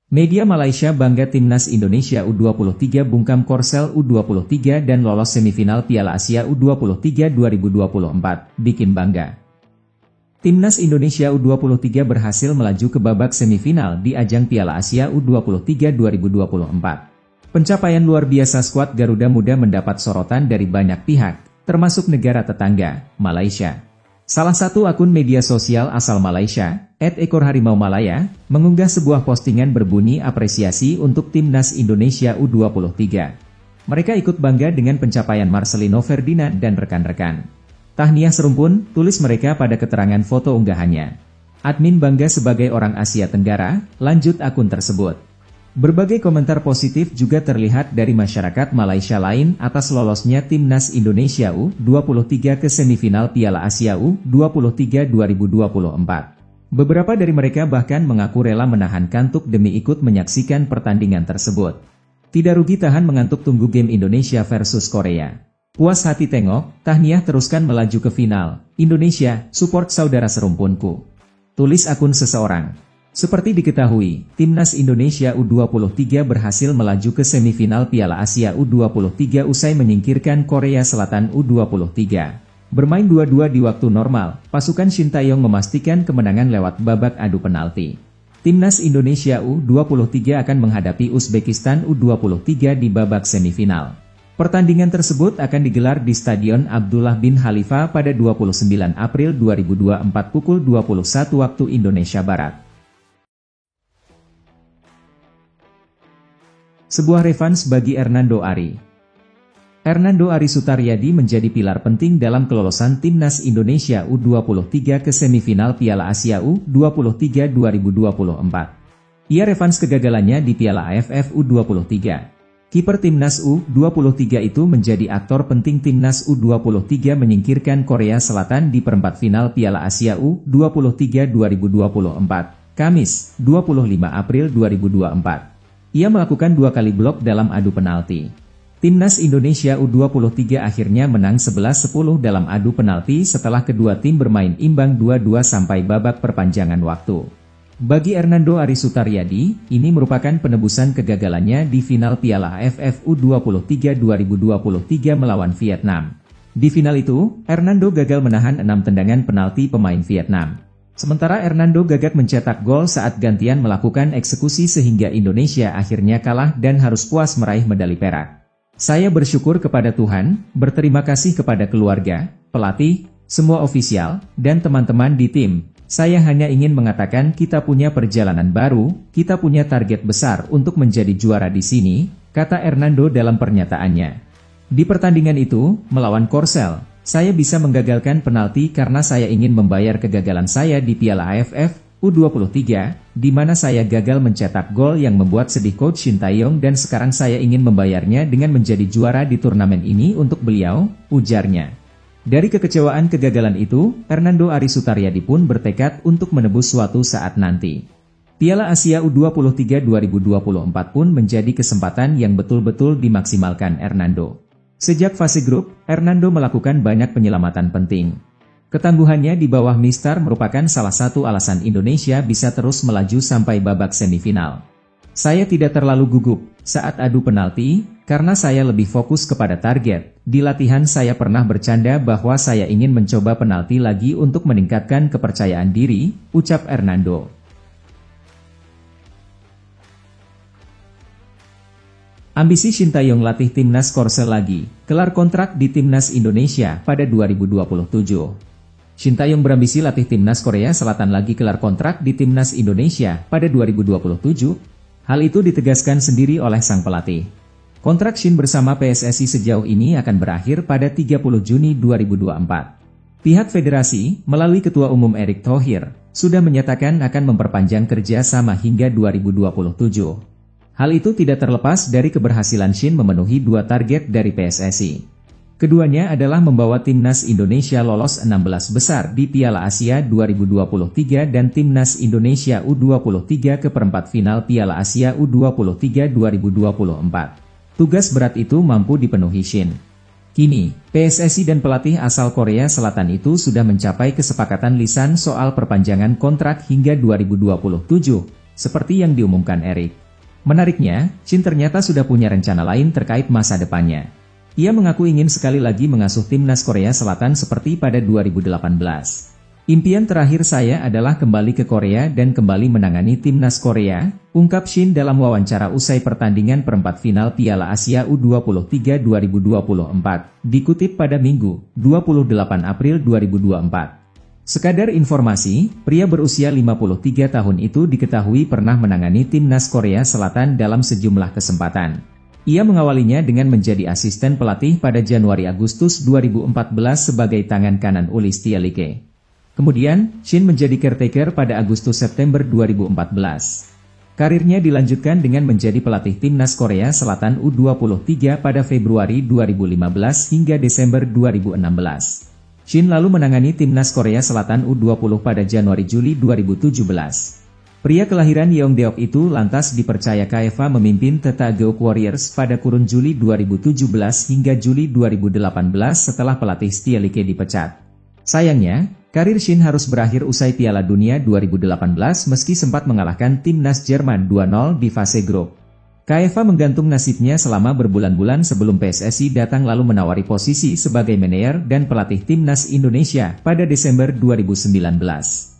Media Malaysia bangga Timnas Indonesia U23 bungkam Korsel U23 dan lolos semifinal Piala Asia U23 2024, bikin bangga. Timnas Indonesia U23 berhasil melaju ke babak semifinal di ajang Piala Asia U23 2024. Pencapaian luar biasa skuad Garuda Muda mendapat sorotan dari banyak pihak, termasuk negara tetangga, Malaysia. Salah satu akun media sosial asal Malaysia, @ekorharimaumalaya, mengunggah sebuah postingan berbunyi apresiasi untuk Timnas Indonesia U23. Mereka ikut bangga dengan pencapaian Marcelino Ferdinand dan rekan-rekan. Tahniah serumpun, tulis mereka pada keterangan foto unggahannya. Admin bangga sebagai orang Asia Tenggara, lanjut akun tersebut. Berbagai komentar positif juga terlihat dari masyarakat Malaysia lain atas lolosnya Timnas Indonesia U23 ke semifinal Piala Asia U23 2024. Beberapa dari mereka bahkan mengaku rela menahan kantuk demi ikut menyaksikan pertandingan tersebut. Tidak rugi tahan mengantuk tunggu game Indonesia versus Korea. Puas hati tengok, tahniah teruskan melaju ke final. Indonesia, support saudara serumpunku. Tulis akun seseorang. Seperti diketahui, Timnas Indonesia U23 berhasil melaju ke semifinal Piala Asia U23 usai menyingkirkan Korea Selatan U23. Bermain 2-2 di waktu normal, pasukan Shin Tae-yong memastikan kemenangan lewat babak adu penalti. Timnas Indonesia U23 akan menghadapi Uzbekistan U23 di babak semifinal. Pertandingan tersebut akan digelar di Stadion Abdullah bin Khalifa pada 29 April 2024 pukul 21 waktu Indonesia Barat. Sebuah revans bagi Hernando Ari. Hernando Ari Sutaryadi menjadi pilar penting dalam kelolosan Timnas Indonesia U23 ke semifinal Piala Asia U23 2024. Ia revans kegagalannya di Piala AFF U23. Kiper Timnas U23 itu menjadi aktor penting Timnas U23 menyingkirkan Korea Selatan di perempat final Piala Asia U23 2024, Kamis, 25 April 2024. Ia melakukan 2 kali blok dalam adu penalti. Timnas Indonesia U23 akhirnya menang 11-10 dalam adu penalti setelah kedua tim bermain imbang 2-2 sampai babak perpanjangan waktu. Bagi Hernando Ari Sutaryadi, ini merupakan penebusan kegagalannya di final Piala AFF U23 2023 melawan Vietnam. Di final itu, Hernando gagal menahan 6 tendangan penalti pemain Vietnam. Sementara Hernando gagap mencetak gol saat gantian melakukan eksekusi sehingga Indonesia akhirnya kalah dan harus puas meraih medali perak. Saya bersyukur kepada Tuhan, berterima kasih kepada keluarga, pelatih, semua ofisial, dan teman-teman di tim. Saya hanya ingin mengatakan kita punya perjalanan baru, kita punya target besar untuk menjadi juara di sini, kata Hernando dalam pernyataannya. Di pertandingan itu, melawan Korsel, saya bisa menggagalkan penalti karena saya ingin membayar kegagalan saya di Piala AFF U23, di mana saya gagal mencetak gol yang membuat sedih Coach Shin Tae-yong dan sekarang saya ingin membayarnya dengan menjadi juara di turnamen ini untuk beliau, ujarnya. Dari kekecewaan kegagalan itu, Hernando Ari Sutaryadi pun bertekad untuk menebus suatu saat nanti. Piala Asia U23 2024 pun menjadi kesempatan yang betul-betul dimaksimalkan Hernando. Sejak fase grup, Hernando melakukan banyak penyelamatan penting. Ketangguhannya di bawah Mistar merupakan salah satu alasan Indonesia bisa terus melaju sampai babak semifinal. Saya tidak terlalu gugup saat adu penalti, karena saya lebih fokus kepada target. Di latihan saya pernah bercanda bahwa saya ingin mencoba penalti lagi untuk meningkatkan kepercayaan diri, ucap Hernando. Ambisi Shin Tae-yong latih Timnas Korsel lagi, kelar kontrak di Timnas Indonesia pada 2027. Shin Tae-yong berambisi latih Timnas Korea Selatan lagi kelar kontrak di Timnas Indonesia pada 2027. Hal itu ditegaskan sendiri oleh sang pelatih. Kontrak Shin bersama PSSI sejauh ini akan berakhir pada 30 Juni 2024. Pihak federasi, melalui Ketua Umum Erick Thohir, sudah menyatakan akan memperpanjang kerja sama hingga 2027. Hal itu tidak terlepas dari keberhasilan Shin memenuhi 2 target dari PSSI. Keduanya adalah membawa Timnas Indonesia lolos 16 besar di Piala Asia 2023 dan Timnas Indonesia U23 ke perempat final Piala Asia U23 2024. Tugas berat itu mampu dipenuhi Shin. Kini, PSSI dan pelatih asal Korea Selatan itu sudah mencapai kesepakatan lisan soal perpanjangan kontrak hingga 2027. seperti yang diumumkan Erik. Menariknya, Shin ternyata sudah punya rencana lain terkait masa depannya. Ia mengaku ingin sekali lagi mengasuh timnas Korea Selatan seperti pada 2018. Impian terakhir saya adalah kembali ke Korea dan kembali menangani timnas Korea, ungkap Shin dalam wawancara usai pertandingan perempat final Piala Asia U23 2024, dikutip pada Minggu, 28 April 2024. Sekadar informasi, pria berusia 53 tahun itu diketahui pernah menangani timnas Korea Selatan dalam sejumlah kesempatan. Ia mengawalinya dengan menjadi asisten pelatih pada Januari-Agustus 2014 sebagai tangan kanan Uli Stielike. Kemudian, Shin menjadi caretaker pada Agustus-September 2014. Karirnya dilanjutkan dengan menjadi pelatih timnas Korea Selatan U23 pada Februari 2015 hingga Desember 2016. Shin lalu menangani timnas Korea Selatan U20 pada Januari-Juli 2017. Pria kelahiran Yeongdeok itu lantas dipercaya KFA memimpin Taegyeok Warriors pada kurun Juli 2017 hingga Juli 2018 setelah pelatih Stielike dipecat. Sayangnya, karir Shin harus berakhir usai Piala Dunia 2018 meski sempat mengalahkan timnas Jerman 2-0 di fase grup. KFA menggantung nasibnya selama berbulan-bulan sebelum PSSI datang lalu menawari posisi sebagai manajer dan pelatih timnas Indonesia pada Desember 2019.